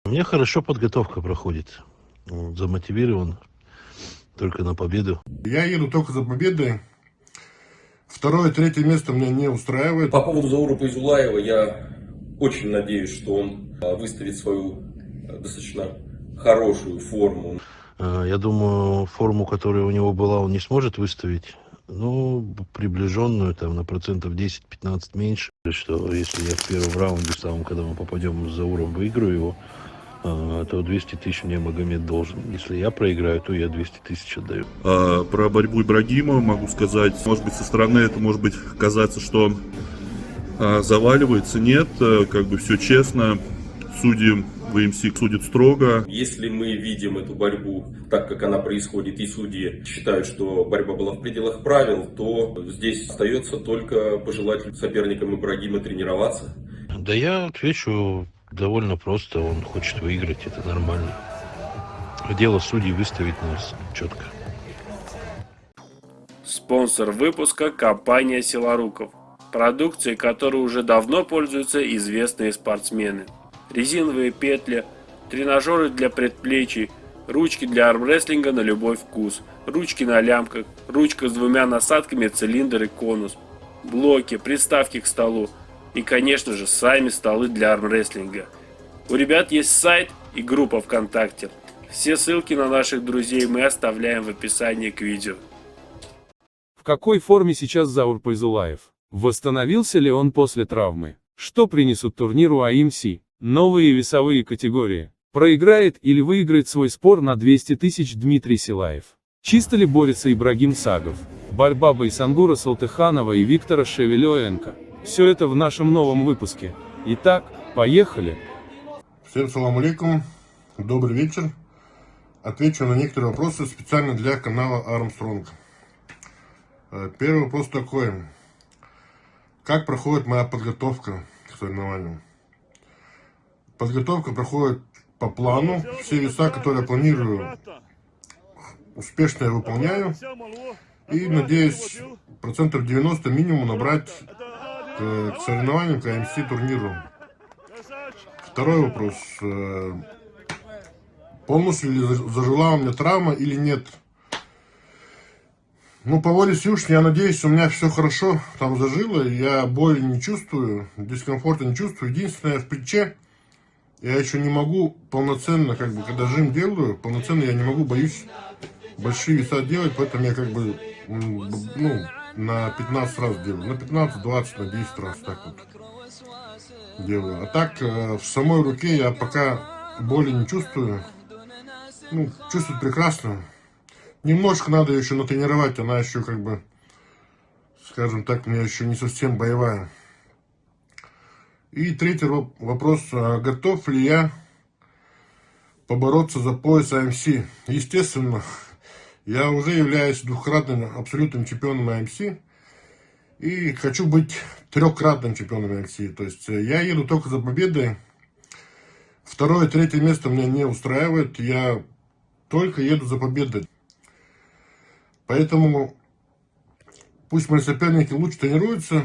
У меня хорошо подготовка проходит. Замотивирован только на победу. Я еду только за победой. Второе, третье место меня не устраивает. По поводу Заура Файзуллаева я очень надеюсь, что он выставит свою достаточно хорошую форму. Я думаю, форму, которая у него была, он не сможет выставить. Ну, приближенную, там, на процентов 10-15 меньше. Что если я в первом раунде, самом, когда мы попадем с Зауром, выиграю его, то 200 тысяч мне Магомед должен. Если я проиграю, то я 200 тысяч отдаю. Про борьбу Ибрагимова могу сказать, может быть, со стороны это может быть казаться, что он заваливается. Нет, как бы все честно. Судьи в АМС судят строго. Если мы видим эту борьбу так, как она происходит, и судьи считают, что борьба была в пределах правил, то здесь остается только пожелать соперникам Ибрагима тренироваться. Да я отвечу довольно просто. Он хочет выиграть, это нормально. Дело судей выставить нас четко. Спонсор выпуска – компания «Силаруков», продукцией которой уже давно пользуются известные спортсмены. Резиновые петли, тренажеры для предплечий, ручки для армрестлинга на любой вкус, ручки на лямках, ручка с двумя насадками, цилиндр и конус, блоки, приставки к столу и, конечно же, сами столы для армрестлинга. У ребят есть сайт и группа ВКонтакте. Все ссылки на наших друзей мы оставляем в описании к видео. В какой форме сейчас Заур Файзуллаев? Восстановился ли он после травмы? Что принесут турниру АМС? Новые весовые категории. Проиграет или выиграет свой спор на 200 тысяч Дмитрий Силаев? Чисто ли борется Ибрагим Сагов? Борьба Байсангура Салтыханова и Виктора Шевелёенко. Все это в нашем новом выпуске. Итак, поехали! Всем салам алейкум. Добрый вечер. Отвечу на некоторые вопросы специально для канала Армстронг. Первый вопрос такой. Как проходит моя подготовка к соревнованию? Подготовка проходит по плану. Все веса, которые я планирую, успешно я выполняю. И надеюсь, процентов 90 минимум набрать к соревнованию, к АМС турниру. Второй вопрос. Полностью ли зажила у меня травма или нет? Ну, по воле Всевышнего, я надеюсь, у меня все хорошо там зажило. Я боли не чувствую, дискомфорта не чувствую. Единственное, в плече я еще не могу полноценно, как бы, когда жим делаю, полноценно я не могу, боюсь большие веса делать, поэтому я как бы, ну, на 15 раз делаю. На 15, 20, на 10 раз так вот делаю. А так, в самой руке я пока боли не чувствую. Ну, чувствую прекрасно. Немножко надо еще натренировать, она еще как бы, скажем так, у меня еще не совсем боевая. И третий вопрос, готов ли я побороться за пояс АМС? Естественно, я уже являюсь двухкратным абсолютным чемпионом АМС и хочу быть трехкратным чемпионом АМС. То есть я еду только за победой. Второе, третье место меня не устраивает, я только еду за победой. Поэтому пусть мои соперники лучше тренируются.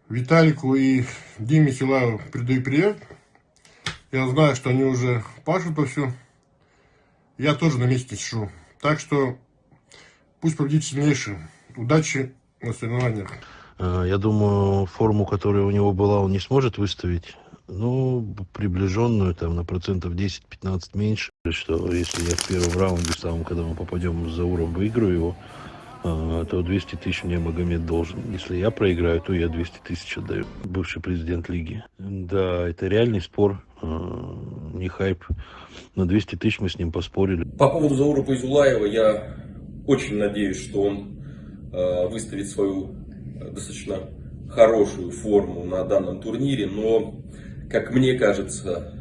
Виталику и Диме Силаеву передаю привет. Я знаю, что они уже пашут вовсю. Я тоже на месте сижу. Так что пусть победит сильнейший. Удачи на соревнованиях. Я думаю, форму, которая у него была, он не сможет выставить. Ну, приближенную, там, на процентов 10-15 меньше. Что если я в первом раунде, самом, когда мы попадем с Зауром, выиграю его, то 200 тысяч мне Магомед должен. Если я проиграю, то я 200 тысяч отдаю. Бывший президент лиги. Да, это реальный спор, не хайп. На 200 тысяч мы с ним поспорили. По поводу Заура Файзуллаева я очень надеюсь, что он выставит свою достаточно хорошую форму на данном турнире, но, как мне кажется,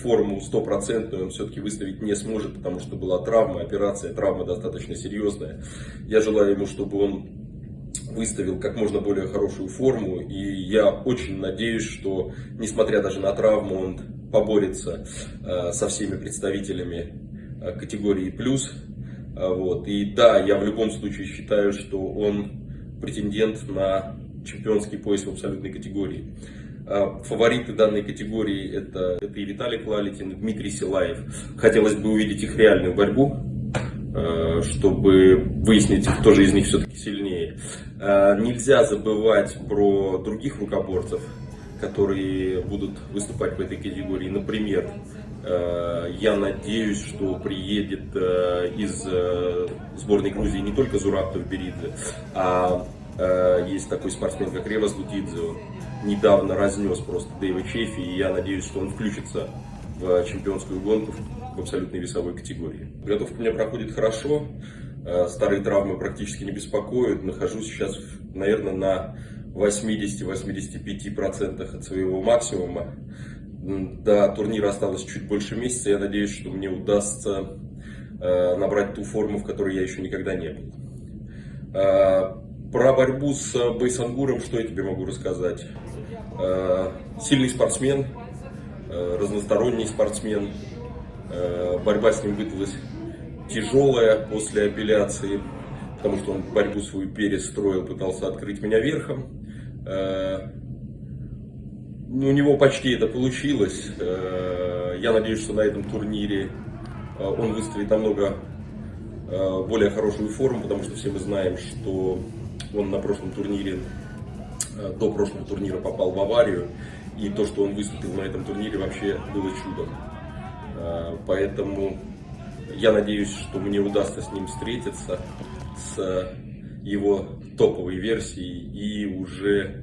форму стопроцентную он все-таки выставить не сможет, потому что была травма, операция, травма достаточно серьезная. Я желаю ему, чтобы он выставил как можно более хорошую форму, и я очень надеюсь, что, несмотря даже на травму, он поборется со всеми представителями категории плюс. Вот. И да, я в любом случае считаю, что он претендент на чемпионский пояс в абсолютной категории. Фавориты данной категории это и Виталий Клалитин, и Дмитрий Силаев. Хотелось бы увидеть их реальную борьбу, чтобы выяснить, кто же из них все-таки сильнее. Нельзя забывать про других рукоборцев, которые будут выступать в этой категории. Например, я надеюсь, что приедет из сборной Грузии не только Зураб Товберидзе, а есть такой спортсмен, как Ревас Лутидзе. Он недавно разнес просто Дэйва Чефи, и я надеюсь, что он включится в чемпионскую гонку в абсолютной весовой категории. Подготовка у меня проходит хорошо, старые травмы практически не беспокоят. Нахожусь сейчас, наверное, на 80-85% от своего максимума. До турнира осталось чуть больше месяца. Я надеюсь, что мне удастся набрать ту форму, в которой я еще никогда не был. Про борьбу с Байсангуром что я тебе могу рассказать? Сильный спортсмен, разносторонний спортсмен. Борьба с ним выдалась тяжелая после апелляции, потому что он борьбу свою перестроил, пытался открыть меня верхом. У него почти это получилось. Я надеюсь, что на этом турнире он выставит намного более хорошую форму, потому что все мы знаем, что он на прошлом турнире, до прошлого турнира попал в аварию, и то, что он выступил на этом турнире, вообще было чудом. Поэтому я надеюсь, что мне удастся с ним встретиться, с его топовой версией, и уже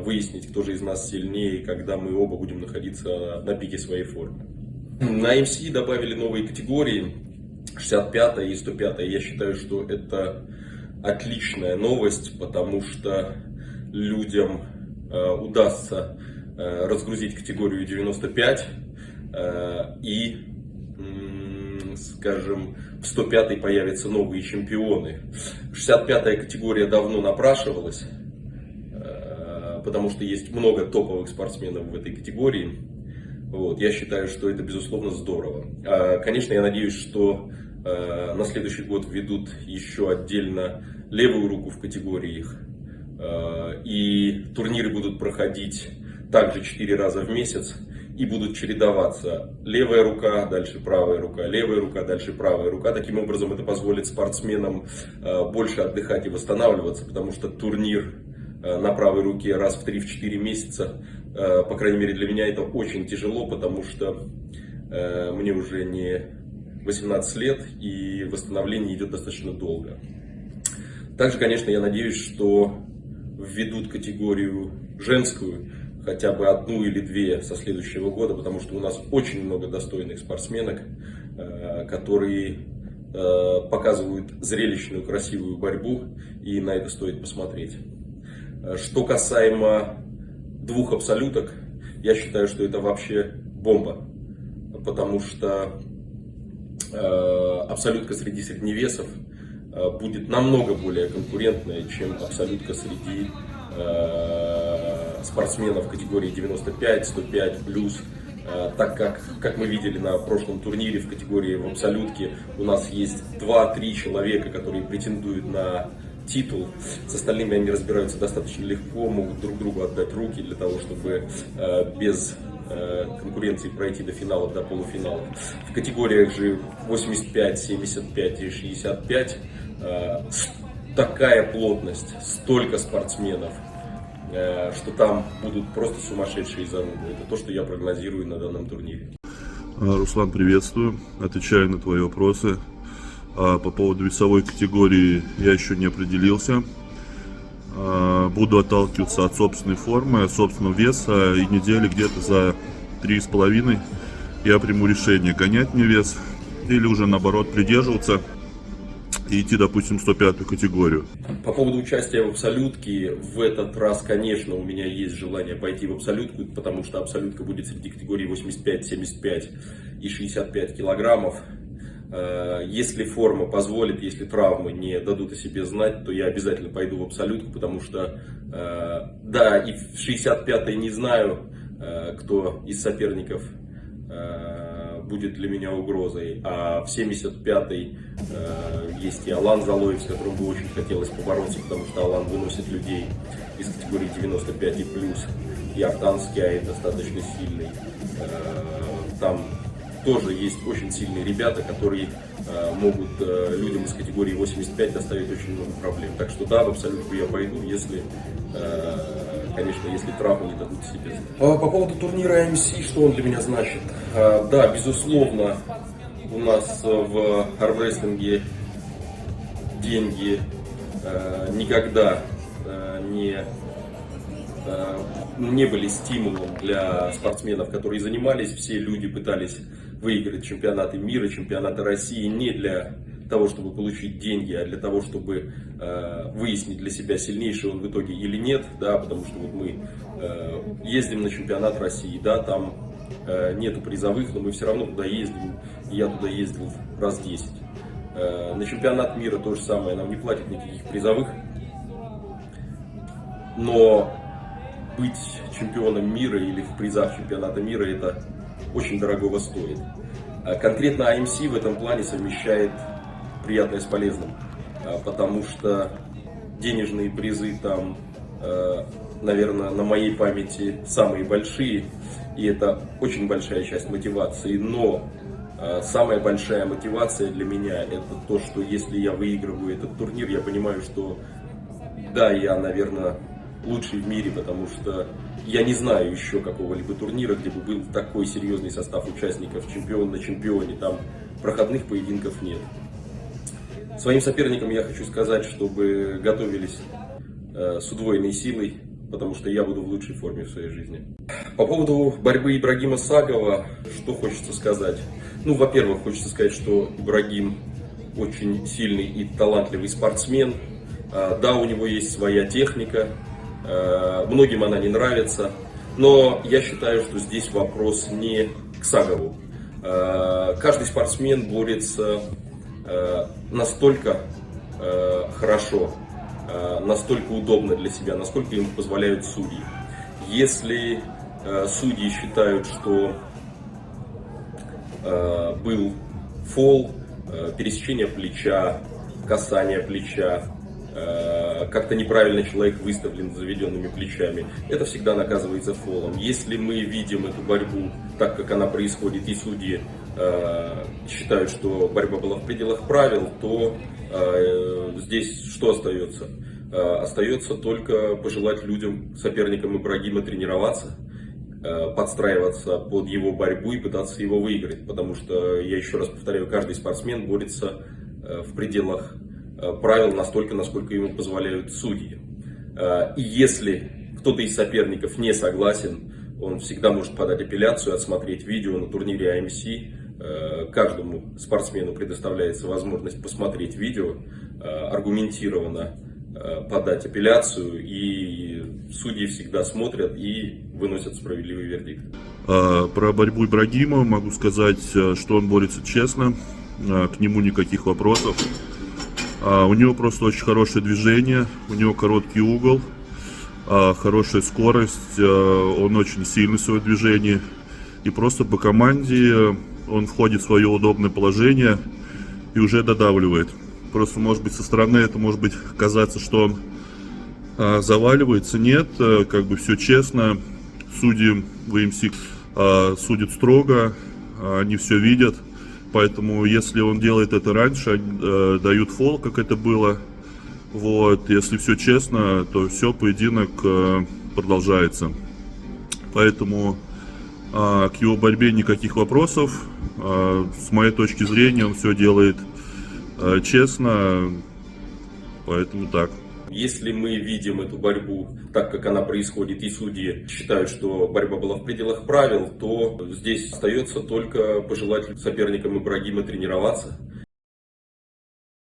выяснить, кто же из нас сильнее, когда мы оба будем находиться на пике своей формы. На МС добавили новые категории, 65 и 105. Я считаю, что это отличная новость, потому что людям удастся разгрузить категорию 95 и, скажем, в 105 появятся новые чемпионы. 65-я категория давно напрашивалась, потому что есть много топовых спортсменов в этой категории. Вот, я считаю, что это, безусловно, здорово. Конечно, я надеюсь, что на следующий год введут еще отдельно левую руку в категориях. И турниры будут проходить также 4 раза в месяц и будут чередоваться. Левая рука, дальше правая рука, левая рука, дальше правая рука. Таким образом, это позволит спортсменам больше отдыхать и восстанавливаться, потому что турнир на правой руке раз в 3-4 месяца, по крайней мере для меня, это очень тяжело, потому что мне уже не 18 лет и восстановление идет достаточно долго. Также, конечно, я надеюсь, что введут категорию женскую, хотя бы 1 или 2 со следующего года, потому что у нас очень много достойных спортсменок, которые показывают зрелищную, красивую борьбу, и на это стоит посмотреть. Что касаемо 2 абсолюток, я считаю, что это вообще бомба, потому что абсолютка среди средневесов будет намного более конкурентная, чем абсолютка среди спортсменов категории 95, 105 плюс, так как мы видели на прошлом турнире в категории в абсолютке, у нас есть 2-3 человека, которые претендуют на титул. С остальными они разбираются достаточно легко, могут друг другу отдать руки для того, чтобы без конкуренции пройти до финалов, до полуфиналов. В категориях же 85, 75 и 65 такая плотность, столько спортсменов, что там будут просто сумасшедшие зарубы. Это то, что я прогнозирую на данном турнире. Руслан, приветствую. Отвечаю на твои вопросы. По поводу весовой категории я еще не определился. Буду отталкиваться от собственной формы, от собственного веса, и недели где-то за 3,5 я приму решение, гонять мне вес или уже наоборот придерживаться и идти, допустим, в 105-ю категорию. По поводу участия в абсолютке, в этот раз, конечно, у меня есть желание пойти в абсолютку, потому что абсолютка будет среди категорий 85, 75 и 65 килограммов. Если форма позволит, если травмы не дадут о себе знать, то я обязательно пойду в абсолютку, потому что, да, и в 65-й не знаю, кто из соперников будет для меня угрозой, а в 75-й есть и Алан Залоев, с которым бы очень хотелось побороться, потому что Алан выносит людей из категории 95 и плюс. и Артанский достаточно сильный. Там тоже есть очень сильные ребята, которые могут людям из категории 85 доставить очень много проблем. Так что да, в абсолютку я пойду, если, конечно, если травму не дадут себе. По поводу турнира AMC, что он для меня значит? Да, безусловно, у нас в армрестлинге деньги никогда не были стимулом для спортсменов, которые занимались. Все люди пытались выиграть чемпионаты мира, чемпионаты России не для того, чтобы получить деньги, а для того, чтобы выяснить для себя, сильнейший он в итоге или нет, да, потому что вот мы ездим на чемпионат России, да, там нету призовых, но мы все равно туда ездим, и я туда ездил раз 10. На чемпионат мира то же самое, нам не платят никаких призовых, но быть чемпионом мира или в призах чемпионата мира это очень дорогого стоит. Конкретно AMC в этом плане совмещает приятное с полезным, потому что денежные призы там, наверное, на моей памяти самые большие, и это очень большая часть мотивации, но самая большая мотивация для меня это то, что если я выигрываю этот турнир, я понимаю, что да, я, наверное, лучший в мире, потому что я не знаю еще какого-либо турнира, где бы был такой серьезный состав участников, чемпион на чемпионе, там проходных поединков нет. Своим соперникам я хочу сказать, чтобы готовились с удвоенной силой, потому что я буду в лучшей форме в своей жизни. По поводу борьбы Ибрагима Сагова, что хочется сказать? Ну, во-первых, хочется сказать, что Ибрагим очень сильный и талантливый спортсмен. Да, у него есть своя техника, многим она не нравится, но я считаю, что здесь вопрос не к Сагову. Каждый спортсмен борется настолько хорошо, настолько удобно для себя, насколько им позволяют судьи. Если судьи считают, что был фол, пересечение плеча, касание плеча, как-то неправильно человек выставлен с заведенными плечами, это всегда наказывается фолом. Если мы видим эту борьбу так, как она происходит, и судьи считают, что борьба была в пределах правил, то здесь что остается? Остается только пожелать людям, соперникам Ибрагима, тренироваться, подстраиваться под его борьбу и пытаться его выиграть. Потому что, я еще раз повторяю, каждый спортсмен борется в пределах правил настолько, насколько ему позволяют судьи. И если кто-то из соперников не согласен, он всегда может подать апелляцию, отсмотреть видео на турнире AMC. Каждому спортсмену предоставляется возможность посмотреть видео, аргументированно подать апелляцию, и судьи всегда смотрят и выносят справедливый вердикт. Про борьбу Ибрагима могу сказать, что он борется честно, к нему никаких вопросов. У него просто очень хорошее движение, у него короткий угол, хорошая скорость, он очень сильный в своем движении. И просто по команде он входит в свое удобное положение и уже додавливает. Просто, может быть, со стороны это может быть казаться, что он заваливается. Нет, как бы все честно. Судьи в AMC судят строго, они все видят. Поэтому, если он делает это раньше, они дают фол, как это было. Вот, если все честно, то все, поединок продолжается. Поэтому к его борьбе никаких вопросов. С моей точки зрения, он все делает честно, поэтому так. Если мы видим эту борьбу так, как она происходит, и судьи считают, что борьба была в пределах правил, то здесь остается только пожелать соперникам Ибрагима тренироваться.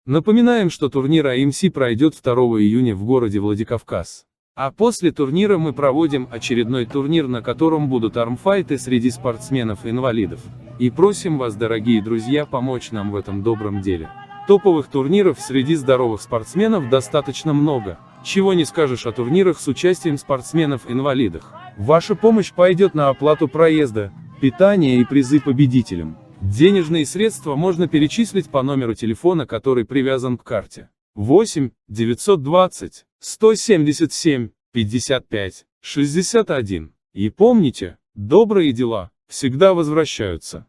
Напоминаем, что турнир AMC пройдет 2 июня в городе Владикавказ. А после турнира мы проводим очередной турнир, на котором будут армфайты среди спортсменов-инвалидов. И просим вас, дорогие друзья, помочь нам в этом добром деле. Топовых турниров среди здоровых спортсменов достаточно много. Чего не скажешь о турнирах с участием спортсменов-инвалидов. Ваша помощь пойдет на оплату проезда, питания и призы победителям. Денежные средства можно перечислить по номеру телефона, который привязан к карте. 8 920 177 55 61. И помните, добрые дела всегда возвращаются.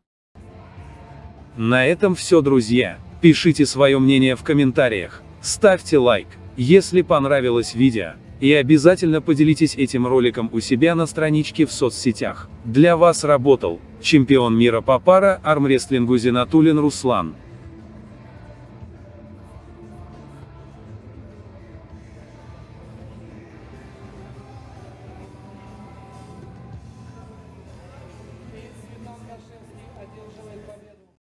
На этом все, друзья. Пишите свое мнение в комментариях, ставьте лайк, если понравилось видео, и обязательно поделитесь этим роликом у себя на страничке в соцсетях. Для вас работал чемпион мира по пара-армрестлингу Зинатуллин Руслан.